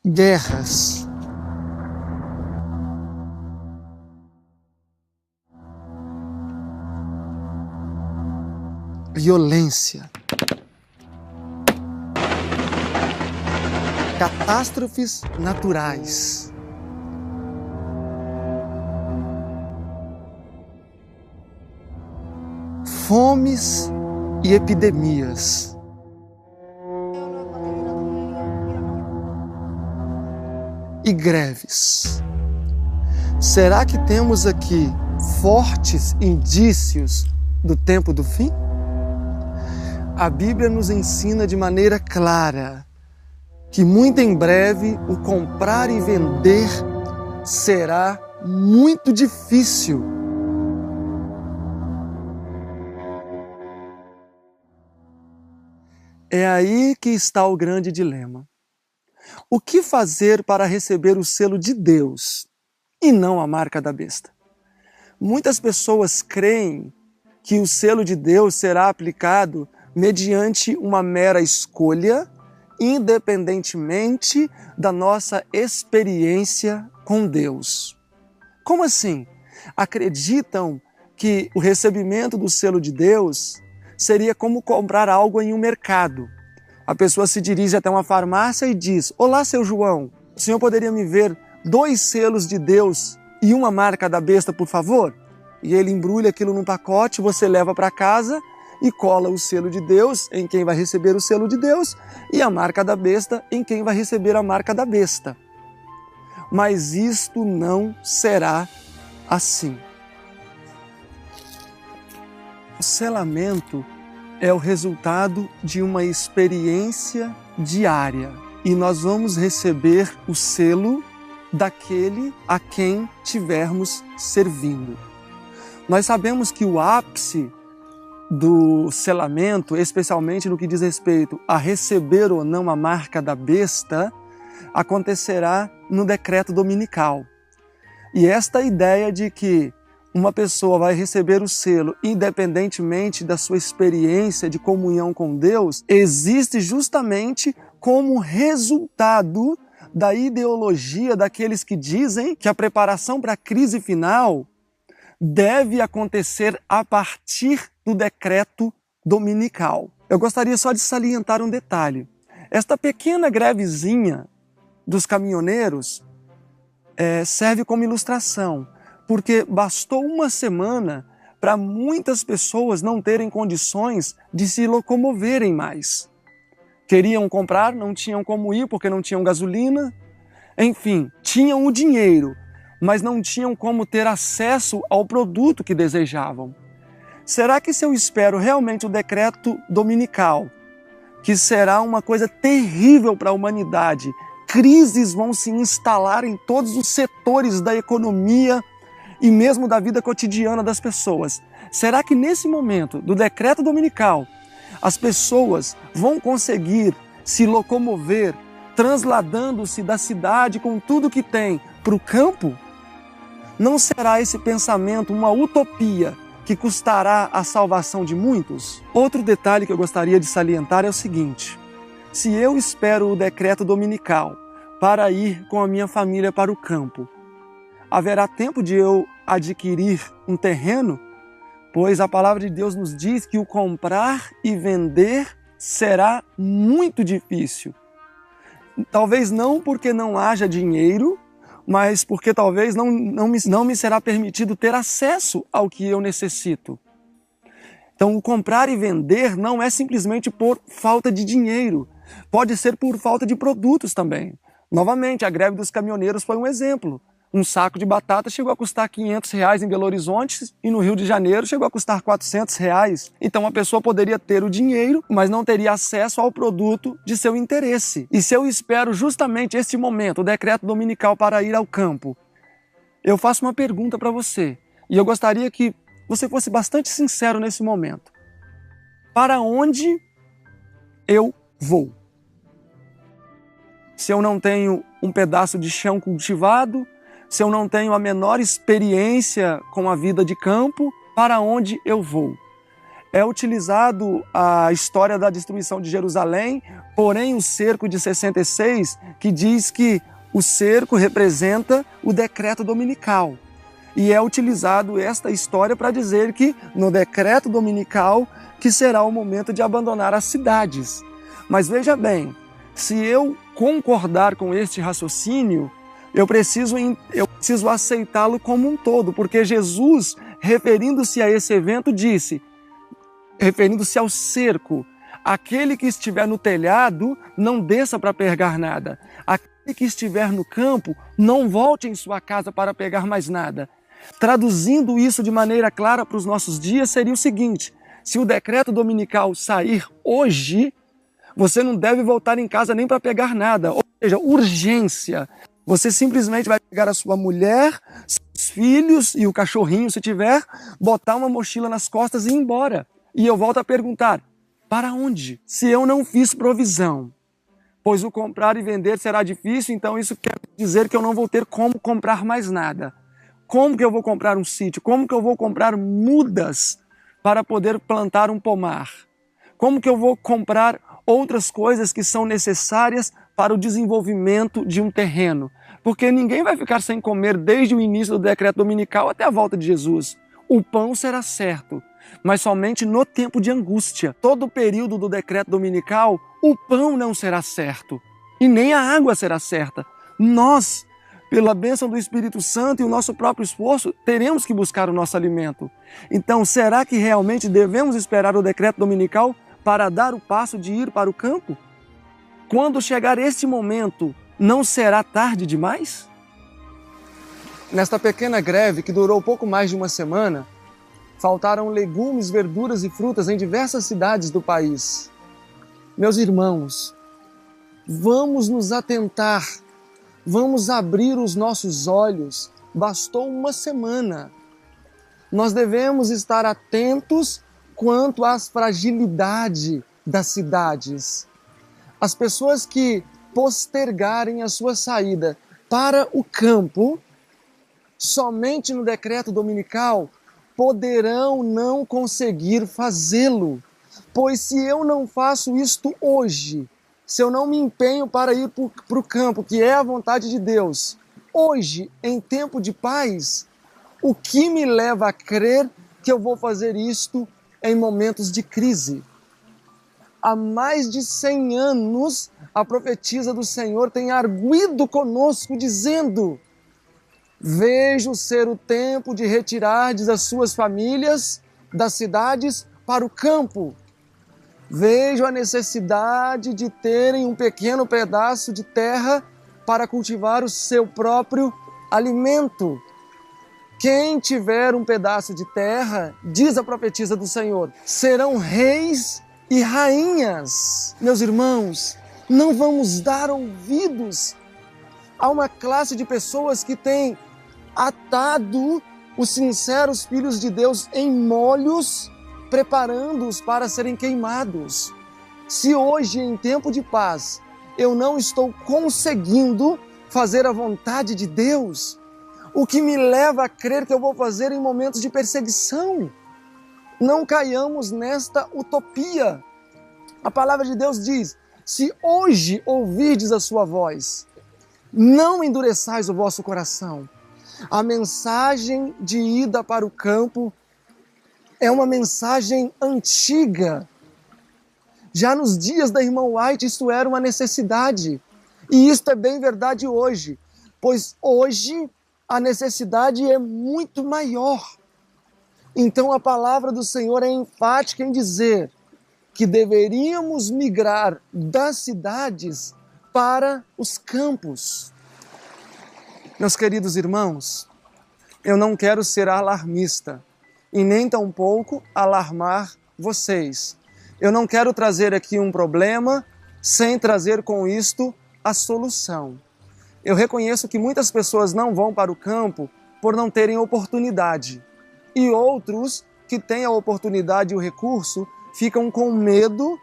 guerras, violência, catástrofes naturais, fomes e epidemias, e greves. Será que temos aqui fortes indícios do tempo do fim? A Bíblia nos ensina de maneira clara que muito em breve o comprar e vender será muito difícil. É aí que está o grande dilema. O que fazer para receber o selo de Deus e não a marca da besta? Muitas pessoas creem que o selo de Deus será aplicado mediante uma mera escolha, independentemente da nossa experiência com Deus. Como assim? Acreditam que o recebimento do selo de Deus seria como comprar algo em um mercado. A pessoa se dirige até uma farmácia e diz: "Olá, seu João, o senhor poderia me ver 2 selos de Deus e uma marca da besta, por favor?" E ele embrulha aquilo num pacote, você leva para casa e cola o selo de Deus em quem vai receber o selo de Deus e a marca da besta em quem vai receber a marca da besta. Mas isto não será assim. O selamento é o resultado de uma experiência diária e nós vamos receber o selo daquele a quem tivermos servindo. Nós sabemos que o ápice do selamento, especialmente no que diz respeito a receber ou não a marca da besta, acontecerá no decreto dominical. E esta ideia de que uma pessoa vai receber o selo independentemente da sua experiência de comunhão com Deus, existe justamente como resultado da ideologia daqueles que dizem que a preparação para a crise final deve acontecer a partir do decreto dominical. Eu gostaria só de salientar um detalhe. Esta pequena grevezinha dos caminhoneiros serve como ilustração, porque bastou uma semana para muitas pessoas não terem condições de se locomoverem mais. Queriam comprar, não tinham como ir porque não tinham gasolina. Enfim, tinham o dinheiro, mas não tinham como ter acesso ao produto que desejavam. Será que se eu espero realmente o decreto dominical, que será uma coisa terrível para a humanidade, crises vão se instalar em todos os setores da economia e mesmo da vida cotidiana das pessoas, será que nesse momento do decreto dominical as pessoas vão conseguir se locomover, transladando-se da cidade com tudo que tem para o campo? Não será esse pensamento uma utopia que custará a salvação de muitos? Outro detalhe que eu gostaria de salientar é o seguinte: se eu espero o decreto dominical para ir com a minha família para o campo, haverá tempo de eu adquirir um terreno? Pois a palavra de Deus nos diz que o comprar e vender será muito difícil. Talvez não porque não haja dinheiro, mas porque talvez não me será permitido ter acesso ao que eu necessito. Então, o comprar e vender não é simplesmente por falta de dinheiro, pode ser por falta de produtos também. Novamente, a greve dos caminhoneiros foi um exemplo. Um saco de batata chegou a custar R$500 em Belo Horizonte e no Rio de Janeiro chegou a custar R$400. Então a pessoa poderia ter o dinheiro, mas não teria acesso ao produto de seu interesse. E se eu espero justamente este momento, o decreto dominical para ir ao campo, eu faço uma pergunta para você. E eu gostaria que você fosse bastante sincero nesse momento. Para onde eu vou? Se eu não tenho um pedaço de chão cultivado, se eu não tenho a menor experiência com a vida de campo, para onde eu vou? é utilizado a história da destruição de Jerusalém, porém o cerco de 66, que diz que o cerco representa o decreto dominical. E é utilizado esta história para dizer que no decreto dominical que será o momento de abandonar as cidades. Mas veja bem, se eu concordar com este raciocínio, eu preciso aceitá-lo como um todo, porque Jesus, referindo-se a esse evento, disse, referindo-se ao cerco, aquele que estiver no telhado, não desça para pegar nada. Aquele que estiver no campo, não volte em sua casa para pegar mais nada. Traduzindo isso de maneira clara para os nossos dias, seria o seguinte: se o decreto dominical sair hoje, você não deve voltar em casa nem para pegar nada. Ou seja, urgência. Você simplesmente vai pegar a sua mulher, seus filhos e o cachorrinho, se tiver, botar uma mochila nas costas e ir embora. E eu volto a perguntar, para onde? Se eu não fiz provisão, pois o comprar e vender será difícil, então isso quer dizer que eu não vou ter como comprar mais nada. Como que eu vou comprar um sítio? Como que eu vou comprar mudas para poder plantar um pomar? Como que eu vou comprar outras coisas que são necessárias para o desenvolvimento de um terreno? Porque ninguém vai ficar sem comer desde o início do decreto dominical até a volta de Jesus. O pão será certo, mas somente no tempo de angústia. Todo o período do decreto dominical, o pão não será certo e nem a água será certa. Nós, pela bênção do Espírito Santo e o nosso próprio esforço, teremos que buscar o nosso alimento. Então, será que realmente devemos esperar o decreto dominical para dar o passo de ir para o campo? Quando chegar este momento, não será tarde demais? Nesta pequena greve, que durou pouco mais de uma semana, faltaram legumes, verduras e frutas em diversas cidades do país. Meus irmãos, vamos nos atentar, vamos abrir os nossos olhos. Bastou uma semana. Nós devemos estar atentos quanto à fragilidade das cidades. As pessoas que postergarem a sua saída para o campo, somente no decreto dominical, poderão não conseguir fazê-lo. Pois se eu não faço isto hoje, se eu não me empenho para ir para o campo, que é a vontade de Deus, hoje, em tempo de paz, o que me leva a crer que eu vou fazer isto em momentos de crise? Há mais de 100 anos, a profetisa do Senhor tem arguido conosco, dizendo: vejo ser o tempo de retirardes as suas famílias das cidades para o campo. Vejo a necessidade de terem um pequeno pedaço de terra para cultivar o seu próprio alimento. Quem tiver um pedaço de terra, diz a profetisa do Senhor, serão reis e rainhas. Meus irmãos, não vamos dar ouvidos a uma classe de pessoas que tem atado os sinceros filhos de Deus em molhos, preparando-os para serem queimados. Se hoje, em tempo de paz, eu não estou conseguindo fazer a vontade de Deus, o que me leva a crer que eu vou fazer em momentos de perseguição? Não caiamos nesta utopia. A palavra de Deus diz: se hoje ouvirdes a sua voz, não endureçais o vosso coração. A mensagem de ida para o campo é uma mensagem antiga. Já nos dias da irmã White, isso era uma necessidade. E isto é bem verdade hoje, pois hoje a necessidade é muito maior. Então a palavra do Senhor é enfática em dizer que deveríamos migrar das cidades para os campos. Meus queridos irmãos, eu não quero ser alarmista e nem tampouco alarmar vocês. Eu não quero trazer aqui um problema sem trazer com isto a solução. Eu reconheço que muitas pessoas não vão para o campo por não terem oportunidade. E outros que têm a oportunidade e o recurso ficam com medo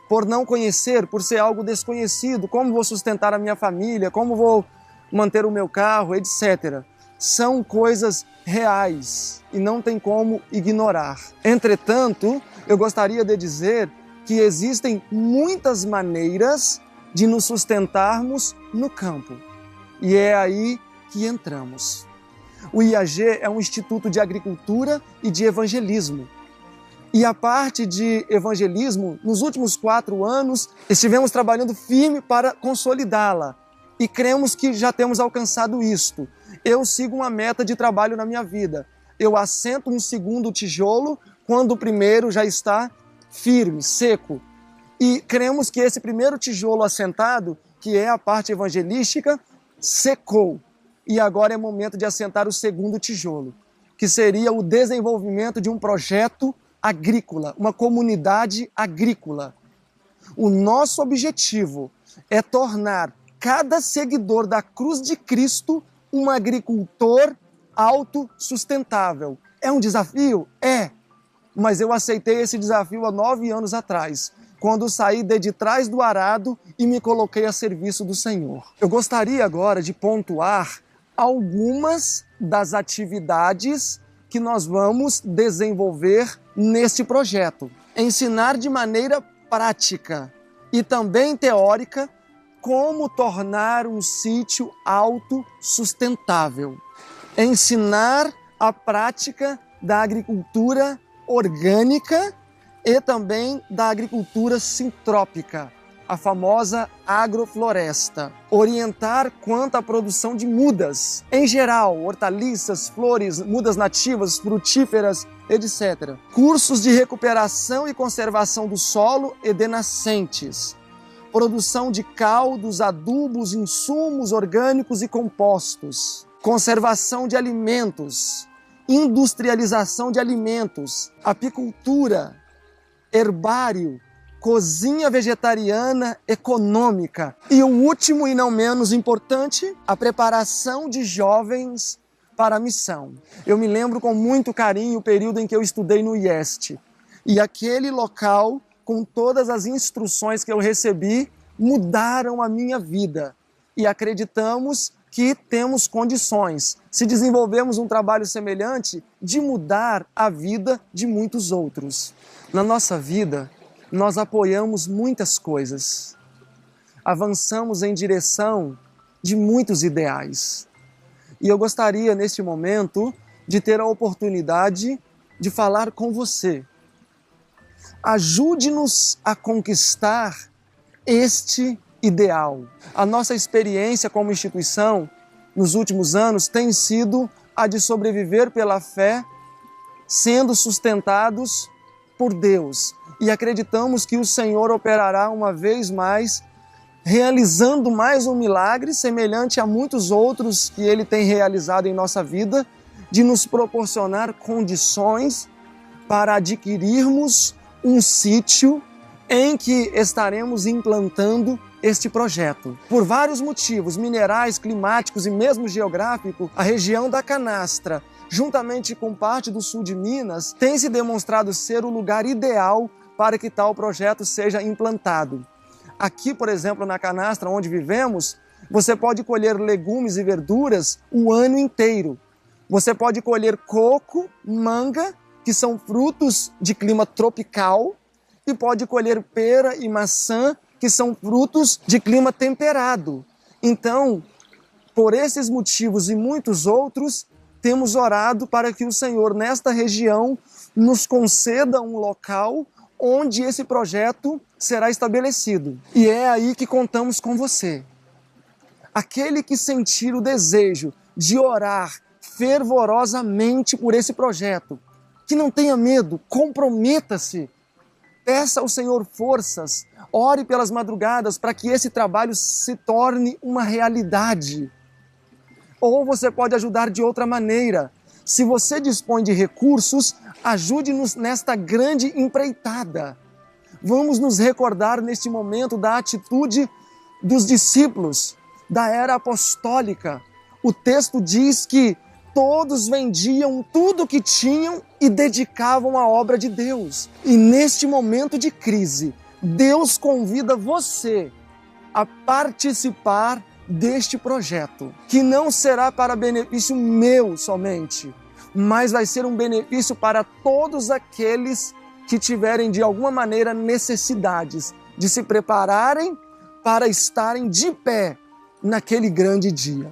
por não conhecer, por ser algo desconhecido. Como vou sustentar a minha família? Como vou manter o meu carro? Etc. são coisas reais e não tem como ignorar. Entretanto, eu gostaria de dizer que existem muitas maneiras de nos sustentarmos no campo. E é aí que entramos. O IAG é um instituto de agricultura e de evangelismo. E a parte de evangelismo, nos últimos 4 anos, estivemos trabalhando firme para consolidá-la. E cremos que já temos alcançado isto. Eu sigo uma meta de trabalho na minha vida. Eu assento um segundo tijolo quando o primeiro já está firme, seco. E cremos que esse primeiro tijolo assentado, que é a parte evangelística, secou. E agora é momento de assentar o segundo tijolo, que seria o desenvolvimento de um projeto agrícola, uma comunidade agrícola. O nosso objetivo é tornar cada seguidor da cruz de Cristo um agricultor autossustentável. É um desafio? É. Mas eu aceitei esse desafio há 9 anos atrás, quando saí de trás do arado e me coloquei a serviço do Senhor. Eu gostaria agora de pontuar algumas das atividades que nós vamos desenvolver neste projeto. Ensinar de maneira prática e também teórica como tornar um sítio autossustentável. Ensinar a prática da agricultura orgânica e também da agricultura sintrópica, a famosa agrofloresta. Orientar quanto à produção de mudas, em geral, hortaliças, flores, mudas nativas, frutíferas, etc. Cursos de recuperação e conservação do solo e de nascentes. Produção de caldos, adubos, insumos orgânicos e compostos. Conservação de alimentos. Industrialização de alimentos. Apicultura. Herbário. Cozinha vegetariana econômica. E o último e não menos importante, a preparação de jovens para a missão. Eu me lembro com muito carinho o período em que eu estudei no IEST. E aquele local, com todas as instruções que eu recebi, mudaram a minha vida. E acreditamos que temos condições, se desenvolvermos um trabalho semelhante, de mudar a vida de muitos outros. Na nossa vida, nós apoiamos muitas coisas, avançamos em direção de muitos ideais. E eu gostaria, neste momento, de ter a oportunidade de falar com você. Ajude-nos a conquistar este ideal. A nossa experiência como instituição, nos últimos anos, tem sido a de sobreviver pela fé, sendo sustentados por Deus. E acreditamos que o Senhor operará uma vez mais, realizando mais um milagre, semelhante a muitos outros que Ele tem realizado em nossa vida, de nos proporcionar condições para adquirirmos um sítio em que estaremos implantando este projeto. Por vários motivos, minerais, climáticos e mesmo geográfico, a região da Canastra, juntamente com parte do sul de Minas, tem se demonstrado ser o lugar ideal para que tal projeto seja implantado. Aqui, por exemplo, na Canastra, onde vivemos, você pode colher legumes e verduras o ano inteiro. Você pode colher coco, manga, que são frutos de clima tropical, e pode colher pera e maçã, que são frutos de clima temperado. Então, por esses motivos e muitos outros, temos orado para que o Senhor, nesta região, nos conceda um local onde esse projeto será estabelecido. E é aí que contamos com você. Aquele que sentir o desejo de orar fervorosamente por esse projeto, que não tenha medo, comprometa-se, peça ao Senhor forças, ore pelas madrugadas para que esse trabalho se torne uma realidade. Ou você pode ajudar de outra maneira. Se você dispõe de recursos, ajude-nos nesta grande empreitada. Vamos nos recordar neste momento da atitude dos discípulos da era apostólica. O texto diz que todos vendiam tudo o que tinham e dedicavam à obra de Deus. E neste momento de crise, Deus convida você a participar deste projeto, que não será para benefício meu somente, mas vai ser um benefício para todos aqueles que tiverem de alguma maneira necessidades de se prepararem para estarem de pé naquele grande dia.